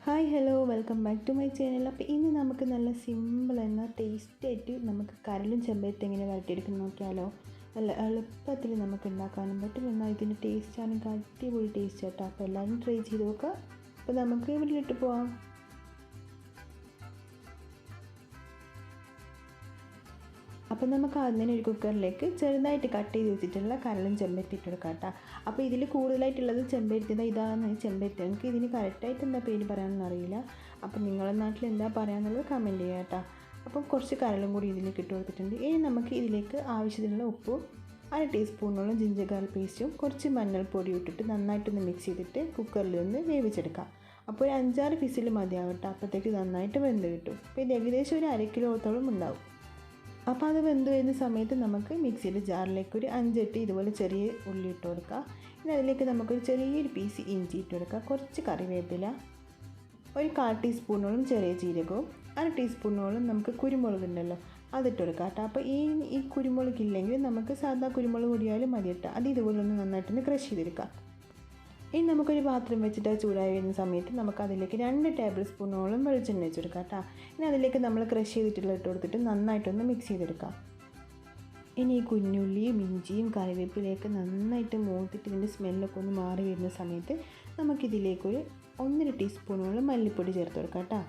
Hi hello welcome back to my channel. അപ്പോൾ ഇന്ന് നമുക്ക് നല്ല സിമ്പിൾ എന്ന ടേസ്റ്റ് ആയിട്ട് നമുക്ക് കരളും ചെമ്പരത്തി എങ്ങനെ വരട്ടിയെടുക്കുന്ന നോക്കിയാലോ. നല്ല എളുപ്പത്തിൽ നമുക്ക് ഉണ്ടാക്കാനും പറ്റും. എന്നാൽ ഇതിൻ്റെ ടേസ്റ്റ് ആണെങ്കിൽ അടിപൊളി ടേസ്റ്റ് കേട്ടോ. അപ്പോൾ എല്ലാവരും ട്രൈ ചെയ്ത് നോക്കുക. അപ്പോൾ നമുക്ക് വീട്ടിലിട്ട് പോവാം. അപ്പോൾ നമുക്ക് ആദ്യം ഒരു കുക്കറിലേക്ക് ചെറുതായിട്ട് കട്ട് ചെയ്ത് വെച്ചിട്ടുള്ള കരളും ചെമ്പരത്തി ഇട്ട് കൊടുക്കാം കേട്ടോ. അപ്പോൾ ഇതിൽ കൂടുതലായിട്ടുള്ളത് ചെമ്പരത്തി, ഇതാണ് ചെമ്പരത്തി. എനിക്ക് ഇതിന് കറക്റ്റായിട്ട് എന്താ പേര് പറയാനൊന്നും അറിയില്ല. അപ്പോൾ നിങ്ങളുടെ നാട്ടിൽ എന്താ പറയാന്നുള്ളത് കമൻറ്റ് ചെയ്യുക കേട്ടോ. അപ്പോൾ കുറച്ച് കരളും കൂടി ഇതിലേക്ക് ഇട്ട് കൊടുത്തിട്ടുണ്ട്. ഇനി നമുക്ക് ഇതിലേക്ക് ആവശ്യത്തിനുള്ള ഉപ്പും 1 ടീസ്പൂണോളം ജിഞ്ചർ ഗാർലിക് പേസ്റ്റും കുറച്ച് മഞ്ഞൾപ്പൊടി ഇട്ടിട്ട് നന്നായിട്ടൊന്ന് മിക്സ് ചെയ്തിട്ട് കുക്കറിൽ നിന്ന് വേവിച്ചെടുക്കാം. അപ്പോൾ ഒരു 5-6 വിസിൽ മതിയാകട്ടെ. അപ്പോഴത്തേക്ക് നന്നായിട്ട് വെന്ത് കിട്ടും. അപ്പോൾ ഇത് ഏകദേശം ഒരു 1/2 കിലോത്തോളം ഉണ്ടാവും. അപ്പോൾ അത് വെന്ത് വരുന്ന സമയത്ത് നമുക്ക് മിക്സിയുടെ ജാറിലേക്ക് ഒരു 5-8 ഇതുപോലെ ചെറിയ ഉള്ളി ഇട്ട് കൊടുക്കുക. ഇനി അതിലേക്ക് നമുക്കൊരു ചെറിയൊരു പീസ് ഇഞ്ചി ഇട്ട് കൊടുക്കുക, കുറച്ച് കറിവേപ്പില, ഒരു 1/4 ടീസ്പൂണോളം ചെറിയ ജീരകവും 1/2 ടീസ്പൂണോളം നമുക്ക് കുരുമുളക് ഉണ്ടല്ലോ അതിട്ട് കൊടുക്കുക കേട്ടോ. അപ്പോൾ ഈ കുരുമുളക് ഇല്ലെങ്കിൽ നമുക്ക് സാധാ കുരുമുളക് പൊടിയാലും മതി കേട്ടോ. അത് ഇതുപോലെ ഒന്ന് നന്നായിട്ടൊന്ന് ക്രഷ് ചെയ്തെടുക്കാം. ഇനി നമുക്കൊരു പാത്രം വെച്ചിട്ട് ചൂടായി വരുന്ന സമയത്ത് നമുക്ക് അതിലേക്ക് 2 ടേബിൾ സ്പൂണോളം വെളിച്ചെണ്ണ വെച്ച് കൊടുക്കാം കേട്ടോ. ഇനി അതിലേക്ക് നമ്മൾ ക്രഷ് ചെയ്തിട്ടുള്ള ഇട്ട് കൊടുത്തിട്ട് നന്നായിട്ടൊന്ന് മിക്സ് ചെയ്തെടുക്കാം. ഇനി ഈ കുഞ്ഞുള്ളിയും ഇഞ്ചിയും കറിവേപ്പിലേക്ക് നന്നായിട്ട് മൂത്തിട്ട് ഇതിൻ്റെ സ്മെല്ലൊക്കെ ഒന്ന് മാറി വരുന്ന സമയത്ത് നമുക്കിതിലേക്കൊരു 1.5 ടീസ്പൂണോളം മല്ലിപ്പൊടി ചേർത്ത് കൊടുക്കാം കേട്ടോ.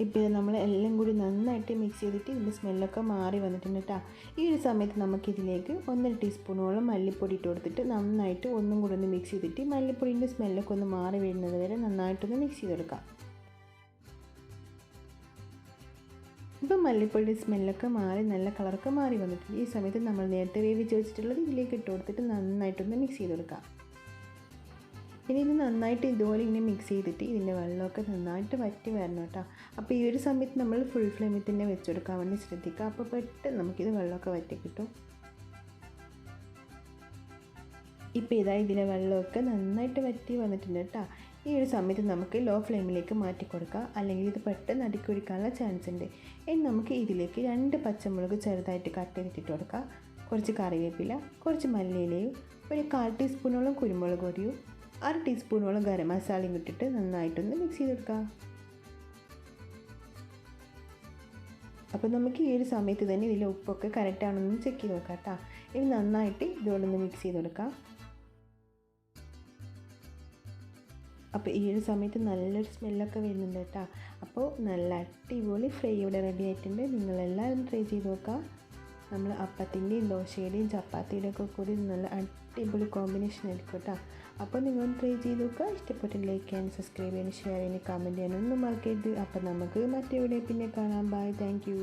ഇപ്പോൾ നമ്മൾ എല്ലാം കൂടി നന്നായിട്ട് മിക്സ് ചെയ്തിട്ട് ഇതിൻ്റെ സ്മെല്ലൊക്കെ മാറി വന്നിട്ടുണ്ട് കേട്ടോ. ഈ ഒരു സമയത്ത് നമുക്കിതിലേക്ക് 1.5 ടീസ്പൂണോളം മല്ലിപ്പൊടി ഇട്ട് കൊടുത്തിട്ട് നന്നായിട്ട് ഒന്നും കൂടി ഒന്ന് മിക്സ് ചെയ്തിട്ട് മല്ലിപ്പൊടിൻ്റെ സ്മെല്ലൊക്കെ ഒന്ന് മാറി വരുന്നത് വരെ നന്നായിട്ടൊന്ന് മിക്സ് ചെയ്തെടുക്കാം. ഇപ്പം മല്ലിപ്പൊടിയുടെ സ്മെല്ലൊക്കെ മാറി നല്ല കളറൊക്കെ മാറി വന്നിട്ടുണ്ട്. ഈ സമയത്ത് നമ്മൾ നേരത്തെ വേവിച്ച് വെച്ചിട്ടുള്ളത് ഇതിലേക്ക് ഇട്ട് കൊടുത്തിട്ട് നന്നായിട്ടൊന്ന് മിക്സ് ചെയ്ത് കൊടുക്കാം. ഇനി ഇത് നന്നായിട്ട് ഇതുപോലെ ഇങ്ങനെ മിക്സ് ചെയ്തിട്ട് ഇതിൻ്റെ വെള്ളമൊക്കെ നന്നായിട്ട് വറ്റി വരണം കേട്ടോ. അപ്പോൾ ഈ ഒരു സമയത്ത് നമ്മൾ ഫുൾ ഫ്ലെയിമിൽ തന്നെ വെച്ചെടുക്കാൻ വേണ്ടി ശ്രദ്ധിക്കുക. അപ്പോൾ പെട്ടെന്ന് നമുക്കിത് വെള്ളമൊക്കെ വറ്റി കിട്ടും. ഇപ്പോൾ ഇതിലെ വെള്ളമൊക്കെ നന്നായിട്ട് വറ്റി വന്നിട്ടുണ്ട് കേട്ടോ. ഈ ഒരു സമയത്ത് നമുക്ക് ലോ ഫ്ലെയിമിലേക്ക് മാറ്റി കൊടുക്കുക, അല്ലെങ്കിൽ ഇത് പെട്ടെന്ന് അടുക്കൊഴിക്കാനുള്ള ചാൻസ് ഉണ്ട്. ഇനി നമുക്ക് ഇതിലേക്ക് 2 പച്ചമുളക് ചെറുതായിട്ട് കട്ട് ചെയ്തിട്ട് കൊടുക്കുക, കുറച്ച് കറിവേപ്പില, കുറച്ച് മല്ലിയിലയും, ഒരു 1/4 ടീസ്പൂണോളം കുരുമുളക് പൊടിയും 1/2 ടീസ്പൂണോളം ഗരം മസാലയും ഇട്ടിട്ട് നന്നായിട്ടൊന്ന് മിക്സ് ചെയ്ത് കൊടുക്കുക. അപ്പോൾ നമുക്ക് ഈ ഒരു സമയത്ത് തന്നെ ഇതിലെ ഉപ്പൊക്കെ കറക്റ്റാണെന്ന് ചെക്ക് ചെയ്ത് നോക്കാം കേട്ടോ. ഇനി നന്നായിട്ട് ഇതുകൊണ്ടൊന്ന് മിക്സ് ചെയ്ത് കൊടുക്കാം. അപ്പോൾ ഈ ഒരു സമയത്ത് നല്ലൊരു സ്മെല്ലൊക്കെ വരുന്നുണ്ട് കേട്ടോ. അപ്പോൾ നല്ല അടിപൊളി ഫ്രൈ ഇവിടെ റെഡി ആയിട്ടുണ്ട്. നിങ്ങളെല്ലാവരും ട്രൈ ചെയ്ത് നോക്കുക. നമ്മൾ അപ്പത്തിൻ്റെയും ദോശയുടെയും ചപ്പാത്തിയുടെ ഒക്കെ കൂടി നല്ല അടിപൊളി കോമ്പിനേഷൻ ആയിരിക്കും കേട്ടോ. അപ്പോൾ നിങ്ങൾ ട്രൈ ചെയ്ത് നോക്കുക. ഇഷ്ടപ്പെട്ട് ലൈക്ക് ചെയ്യാനും സബ്സ്ക്രൈബ് ചെയ്യാനും ഷെയർ ചെയ്യാനും കമൻറ്റ് ചെയ്യാനൊന്നും മറക്കരുത്. അപ്പോൾ നമുക്ക് മറ്റെവിടെ പിന്നെ കാണാം. Bye, thank U.